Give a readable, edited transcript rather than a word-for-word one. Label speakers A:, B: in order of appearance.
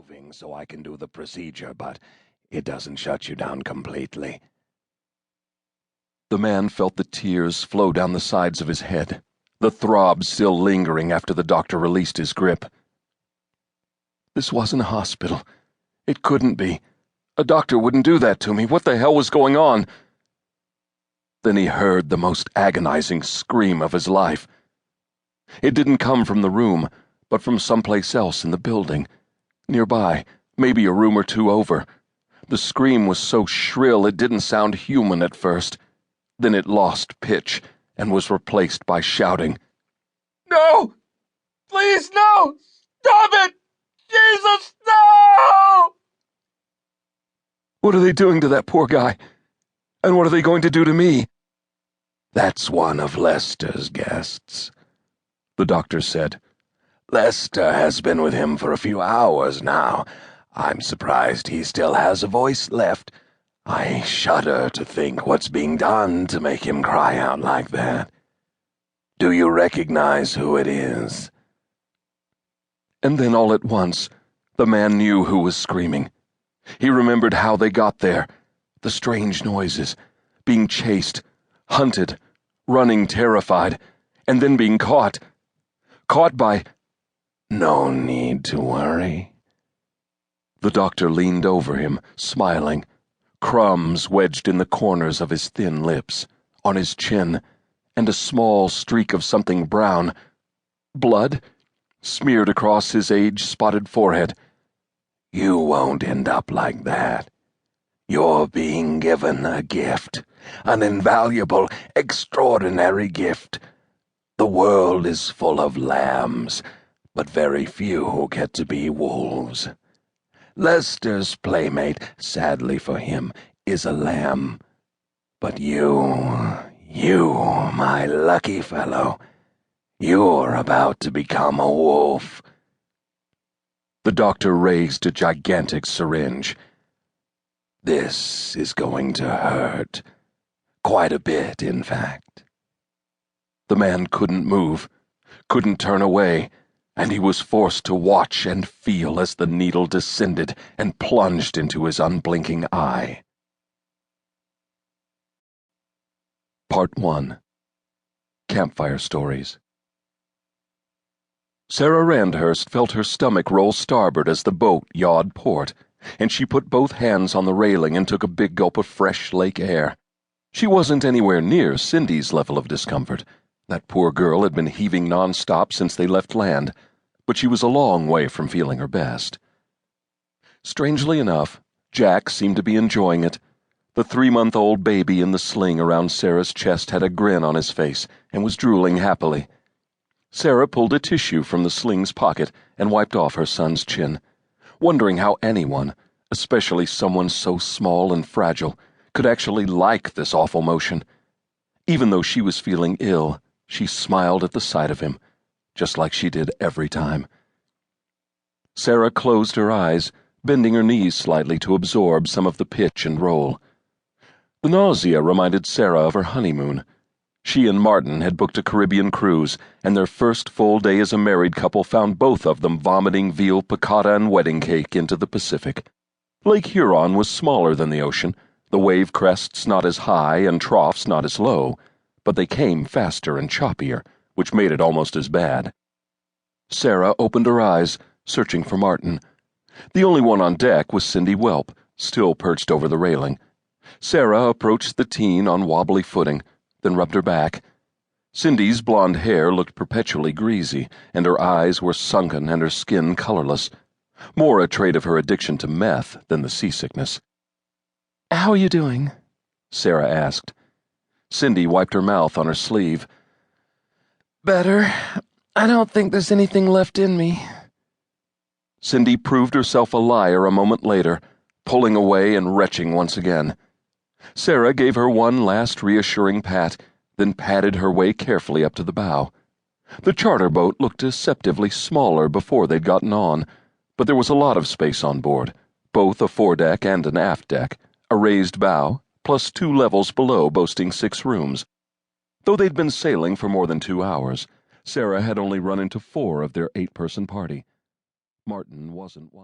A: moving so I can do the procedure, but it doesn't shut you down completely."
B: The man felt the tears flow down the sides of his head, the throb still lingering after the doctor released his grip. This wasn't a hospital. It couldn't be. A doctor wouldn't do that to me. What the hell was going on? Then he heard the most agonizing scream of his life. It didn't come from the room, but from someplace else in the building. Nearby, maybe a room or two over. The scream was so shrill it didn't sound human at first. Then it lost pitch and was replaced by shouting. "No! Please, no! Stop it! Jesus, no!" What are they doing to that poor guy? And what are they going to do to me?
A: "That's one of Lester's guests," the doctor said. "Lester has been with him for a few hours now. I'm surprised he still has a voice left. I shudder to think what's being done to make him cry out like that. Do you recognize who it is?"
B: And then all at once, the man knew who was screaming. He remembered how they got there, the strange noises, being chased, hunted, running terrified, and then being caught. Caught by...
A: "No need to worry."
B: The doctor leaned over him, smiling, crumbs wedged in the corners of his thin lips, on his chin, and a small streak of something brown, blood, smeared across his age-spotted forehead.
A: "You won't end up like that. You're being given a gift, an invaluable, extraordinary gift. The world is full of lambs, but very few get to be wolves. Lester's playmate, sadly for him, is a lamb. But you, my lucky fellow, you're about to become a wolf."
B: The doctor raised a gigantic syringe.
A: "This is going to hurt. Quite a bit, in fact."
B: The man couldn't move, couldn't turn away, and he was forced to watch and feel as the needle descended and plunged into his unblinking eye. Part 1. Campfire Stories. Sara Randhurst felt her stomach roll starboard as the boat yawed port, and she put both hands on the railing and took a big gulp of fresh lake air. She wasn't anywhere near Cindy's level of discomfort. That poor girl had been heaving nonstop since they left land, but she was a long way from feeling her best. Strangely enough, Jack seemed to be enjoying it. The 3-month-old baby in the sling around Sara's chest had a grin on his face and was drooling happily. Sara pulled a tissue from the sling's pocket and wiped off her son's chin, wondering how anyone, especially someone so small and fragile, could actually like this awful motion. Even though she was feeling ill, she smiled at the sight of him, just like she did every time. Sara closed her eyes, bending her knees slightly to absorb some of the pitch and roll. The nausea reminded Sara of her honeymoon. She and Martin had booked a Caribbean cruise, and their first full day as a married couple found both of them vomiting veal piccata and wedding cake into the Pacific. Lake Huron was smaller than the ocean, the wave crests not as high and troughs not as low, but they came faster and choppier, which made it almost as bad. Sara opened her eyes, searching for Martin. The only one on deck was Cindy Welp, still perched over the railing. Sara approached the teen on wobbly footing, then rubbed her back. Cindy's blonde hair looked perpetually greasy, and her eyes were sunken and her skin colorless, more a trait of her addiction to meth than the seasickness.
C: "How are you doing?"
B: Sara asked. Cindy wiped her mouth on her sleeve.
C: "Better. I don't think there's anything left in me."
B: Cindy proved herself a liar a moment later, pulling away and retching once again. Sara gave her one last reassuring pat, then padded her way carefully up to the bow. The charter boat looked deceptively smaller before they'd gotten on, but there was a lot of space on board, both a foredeck and an aft deck, a raised bow, plus 2 levels below boasting 6 rooms. Though they'd been sailing for more than 2 hours, Sara had only run into 4 of their 8-person party. Martin wasn't one.